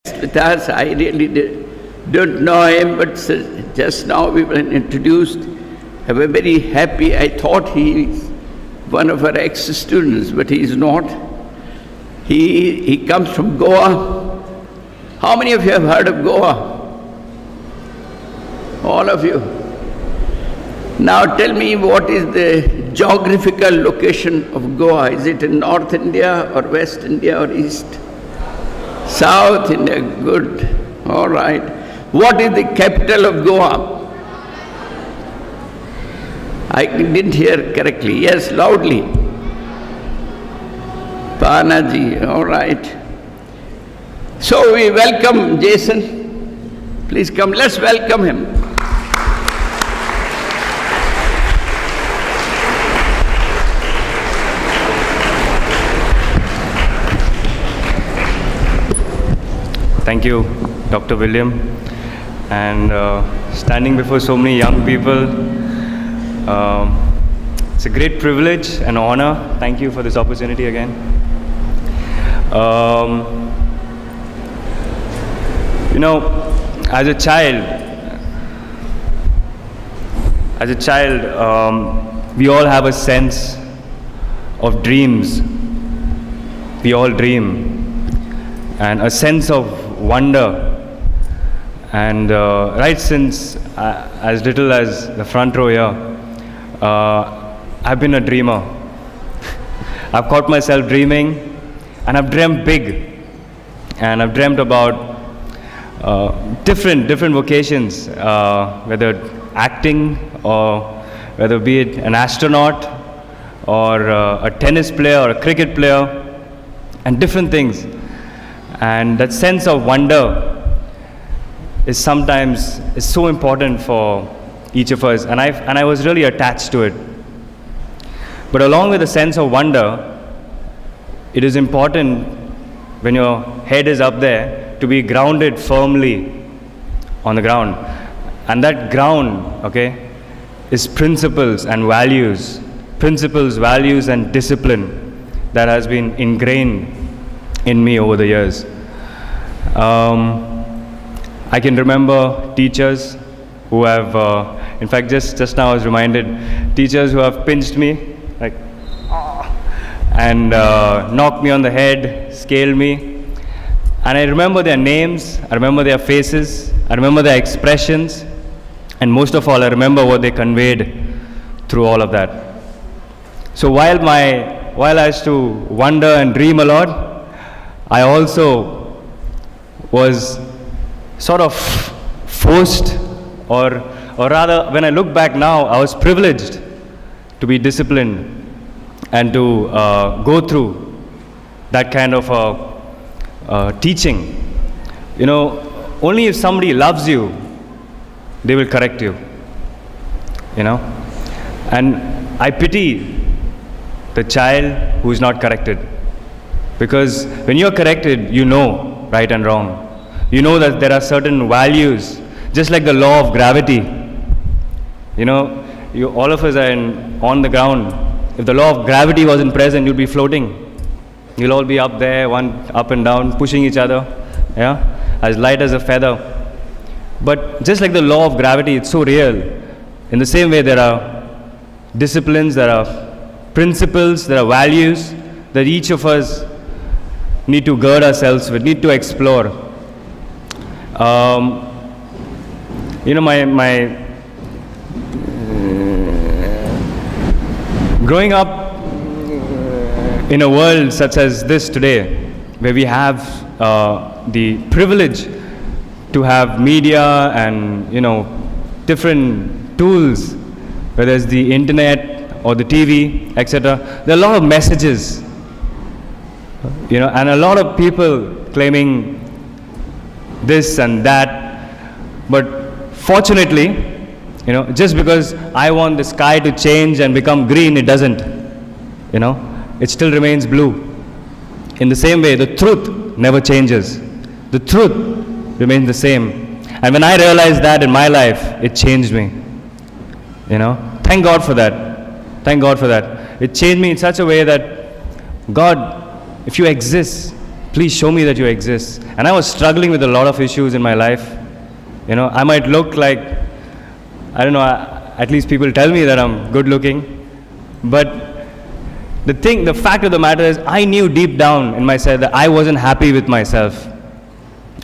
with us. I really don't know him, but just now we were introduced. I was very happy. I thought he is one of our ex-students, but he is not. He comes from Goa. How many of you have heard of Goa? All of you. Now tell me, what is the geographical location of Goa? Is it in North India or West India or East? South India, good. All right. What is the capital of Goa? I didn't hear correctly. Yes, loudly. Panaji, all right. So we welcome Jason. Please come, let's welcome him. Thank you, Dr. William. And standing before so many young people, it's a great privilege and honor. Thank you for this opportunity again. You know, as a child, we all have a sense of dreams. We all dream. And a sense of wonder. And right since as little as the front row here, I've been a dreamer. I've caught myself dreaming, and I've dreamt big. And I've dreamt about different vocations, whether acting or whether be it an astronaut or a tennis player or a cricket player, and different things. And that sense of wonder is sometimes so important for each of us, and I was really attached to it. But along with the sense of wonder, it is important when your head is up there to be grounded firmly on the ground. And that ground, okay, is principles and values. Principles, values and discipline that has been ingrained in me over the years. I can remember teachers who have, in fact, just now I was reminded, teachers who have pinched me, like, and knocked me on the head, scaled me. And I remember their names, I remember their faces, I remember their expressions, and most of all, I remember what they conveyed through all of that. So while I used to wonder and dream a lot, I also was sort of forced, or rather, when I look back now, I was privileged to be disciplined and to go through that kind of teaching. You know, only if somebody loves you, they will correct you, you know. And I pity the child who is not corrected. Because when you're corrected, you know right and wrong. You know that there are certain values, just like the law of gravity. You know, all of us are on the ground. If the law of gravity wasn't present, you'll be floating. You'll all be up there, one up and down, pushing each other, yeah, as light as a feather. But just like the law of gravity, it's so real. In the same way, there are disciplines, there are principles, there are values that each of us need to gird ourselves with, need to explore. You know, my growing up in a world such as this today, where we have the privilege to have media and, you know, different tools, whether it's the internet or the TV, etc. There are a lot of messages, you know, and a lot of people claiming this and that. But fortunately, you know, just because I want the sky to change and become green, it doesn't. You know, it still remains blue. In the same way, the truth never changes. The truth remains the same. And when I realized that in my life, it changed me. You know, thank God for that. Thank God for that. It changed me in such a way that, God, if you exist, please show me that you exist. And I was struggling with a lot of issues in my life. You know, I might look like, I don't know, at least people tell me that I'm good looking. But the fact of the matter is, I knew deep down in myself that I wasn't happy with myself.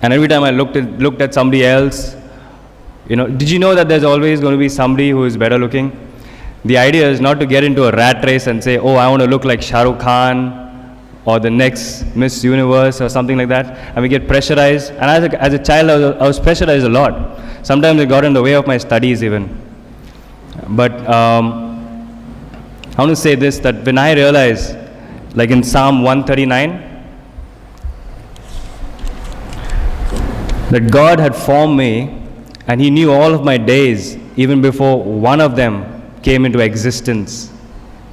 And every time I looked at somebody else, you know, did you know that there's always going to be somebody who is better looking? The idea is not to get into a rat race and say, oh, I want to look like Shah Rukh Khan or the next Miss Universe or something like that. And we get pressurized. And as a child, I was pressurized a lot. Sometimes it got in the way of my studies even. But I want to say this, that when I realized, like in Psalm 139, that God had formed me and He knew all of my days even before one of them came into existence.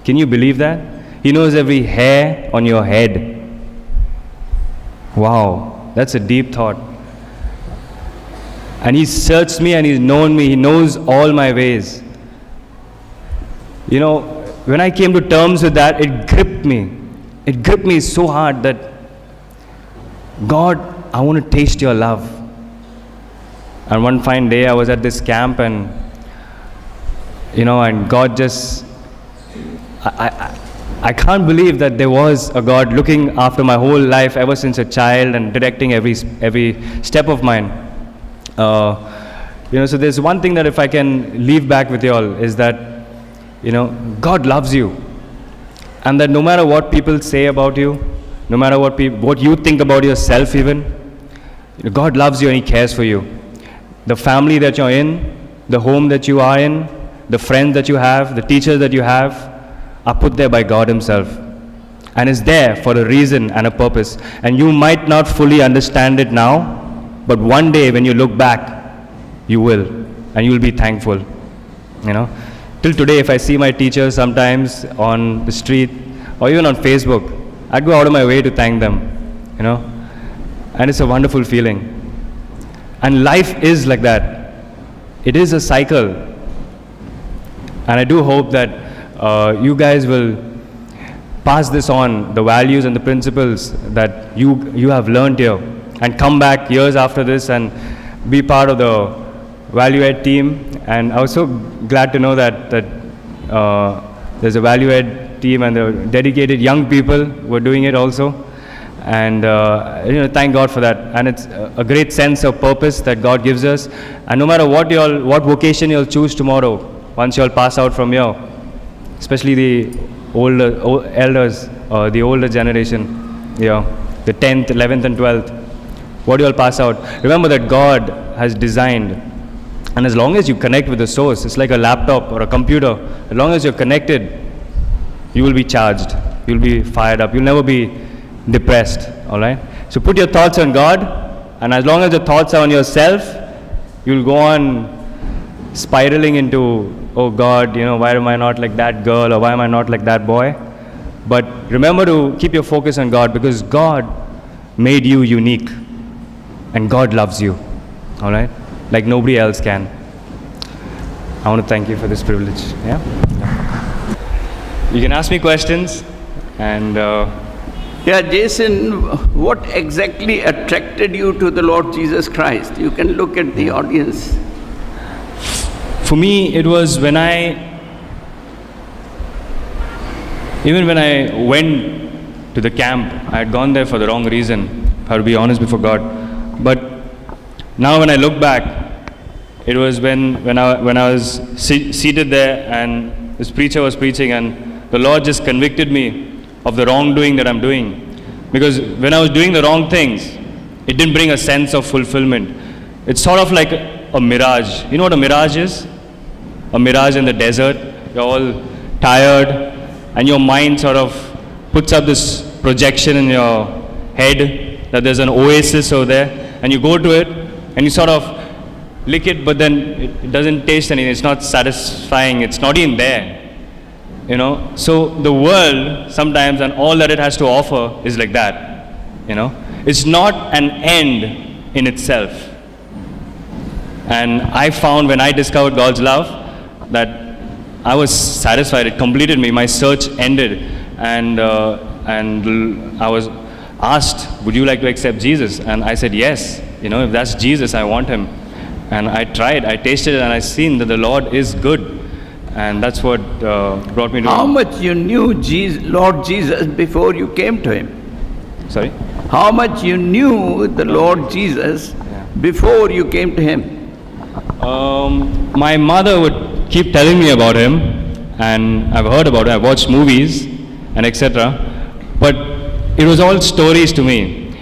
Can you believe that? He knows every hair on your head. Wow, that's a deep thought. And He's searched me and He's known me. He knows all my ways. You know, when I came to terms with that, it gripped me. It gripped me so hard that, God, I want to taste your love. And one fine day I was at this camp and, you know, and God just, I can't believe that there was a God looking after my whole life ever since a child and directing every step of mine. You know, so there's one thing that if I can leave back with you all is that, you know, God loves you. And that no matter what people say about you, no matter what you think about yourself even, you know, God loves you and He cares for you. The family that you're in, the home that you are in, the friends that you have, the teachers that you have, are put there by God Himself. And is there for a reason and a purpose. And you might not fully understand it now, but one day when you look back, you will. And you will be thankful. You know. Till today, if I see my teachers sometimes on the street or even on Facebook, I'd go out of my way to thank them. You know. And it's a wonderful feeling. And life is like that. It is a cycle. And I do hope that you guys will pass this on, the values and the principles that you have learned here, and come back years after this and be part of the Value Ed team. And I was so glad to know that there's a Value Ed team and the dedicated young people who are doing it also. And you know, thank God for that. And it's a great sense of purpose that God gives us. And no matter what vocation you'll choose tomorrow, once you'll pass out from here, especially the elders, the older generation, you know, the 10th, 11th and 12th, what you'll pass out, remember that God has designed. And as long as you connect with the source, it's like a laptop or a computer. As long as you're connected, you will be charged. You'll be fired up. You'll never be depressed, all right? So put your thoughts on God, and as long as your thoughts are on yourself, you'll go on spiraling into, oh God, you know, why am I not like that girl, or why am I not like that boy? But remember to keep your focus on God, because God made you unique, and God loves you, all right? Like nobody else can. I want to thank you for this privilege, yeah? You can ask me questions, and yeah, Jason, what exactly attracted you to the Lord Jesus Christ? You can look at the audience. For me, it was even when I went to the camp, I had gone there for the wrong reason, I have to be honest before God. But now when I look back, it was when I was seated there and this preacher was preaching, and the Lord just convicted me of the wrongdoing that I'm doing. Because when I was doing the wrong things, it didn't bring a sense of fulfillment. It's sort of like a mirage. You know what a mirage is? A mirage in the desert. You're all tired and your mind sort of puts up this projection in your head that there's an oasis over there, and you go to it and you sort of lick it, but then it doesn't taste anything. It's not satisfying. It's not even there. You know, so the world sometimes, and all that it has to offer is like that. You know, it's not an end in itself. And I found when I discovered God's love that I was satisfied. It completed me. My search ended, and I was asked, would you like to accept Jesus? And I said, yes. If that's Jesus, I want him. And I tried, I tasted it, and I seen that the Lord is good. And that's what brought me to How much you knew Lord Jesus before you came to him? Sorry? How much you knew the Lord Jesus before you came to him? My mother would keep telling me about him, and I've heard about it, I've watched movies and etc. But it was all stories to me.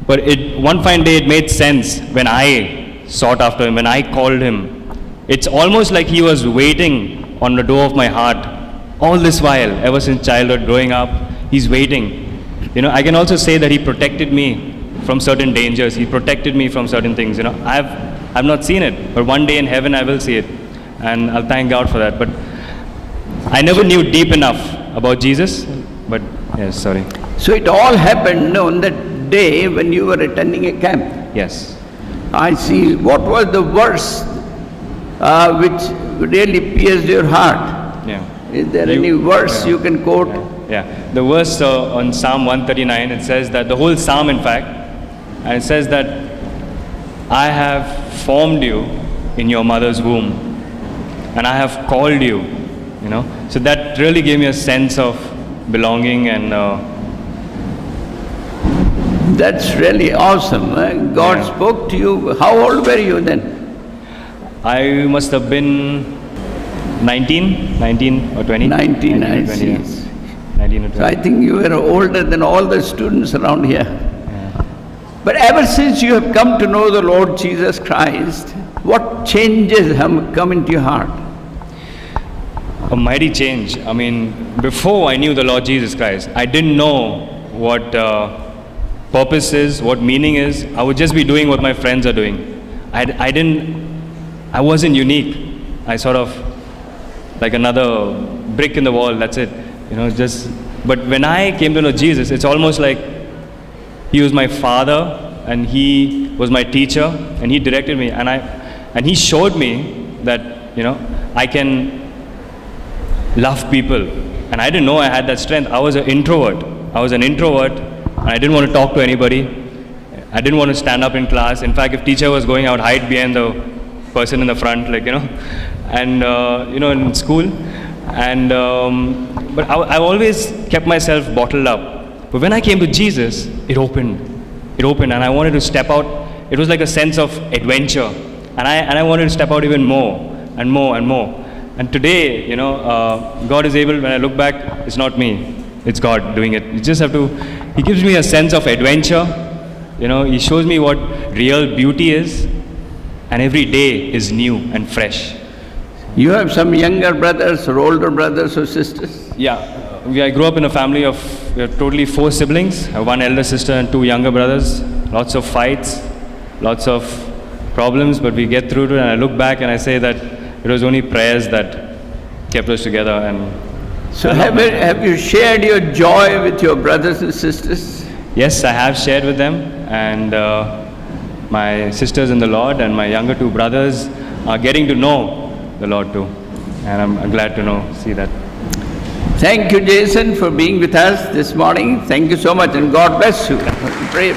But one fine day it made sense when I sought after him, when I called him. It's almost like he was waiting on the door of my heart all this while, ever since childhood, growing up. He's waiting. I can also say that he protected me from certain dangers. He protected me from certain things. I've not seen it, but one day in heaven I will see it, and I'll thank God for that. But I never knew deep enough about Jesus. But yes, sorry. So it all happened on that day when you were attending a camp. Yes. I see. What was the verse which really pierced your heart? Yeah. Is there any verse you can quote? Yeah. The verse on Psalm 139, it says that, the whole psalm in fact, and it says that, I have formed you in your mother's womb, and I have called you, So that really gave me a sense of belonging and That's really awesome. God spoke to you. How old were you then? I must have been 19 or 20. 19, I 20, see. yeah. 19 or 20. So I think you were older than all the students around here. But ever since you have come to know the Lord Jesus Christ, what changes have come into your heart? A mighty change. Before I knew the Lord Jesus Christ, I didn't know what purpose is, what meaning is. I would just be doing what my friends are doing. I wasn't unique. I sort of like another brick in the wall, that's it. But when I came to know Jesus, it's almost like he was my father, and he was my teacher, and he directed me, and he showed me that, I can love people. And I didn't know I had that strength. I was an introvert, and I didn't want to talk to anybody. I didn't want to stand up in class. In fact, if teacher was going, I would hide behind the person in the front, and in school. And but I always kept myself bottled up. But when I came to Jesus, it opened, and I wanted to step out. It was like a sense of adventure, and I wanted to step out even more and more and more. And today, God is able. When I look back, it's not me, it's God doing it. You just have to. He gives me a sense of adventure. He shows me what real beauty is, and every day is new and fresh. You have some younger brothers or older brothers or sisters? Yeah, I grew up in a family of totally 4 siblings, 1 elder sister and 2 younger brothers. Lots of fights, lots of problems, but we get through it. And I look back and I say that it was only prayers that kept us together. And so have you shared your joy with your brothers and sisters? Yes, I have shared with them, and my sisters in the Lord and my younger 2 brothers are getting to know the Lord too, and I'm glad to see that. Thank you, Jason, for being with us this morning. Thank you so much, and God bless you. Pray.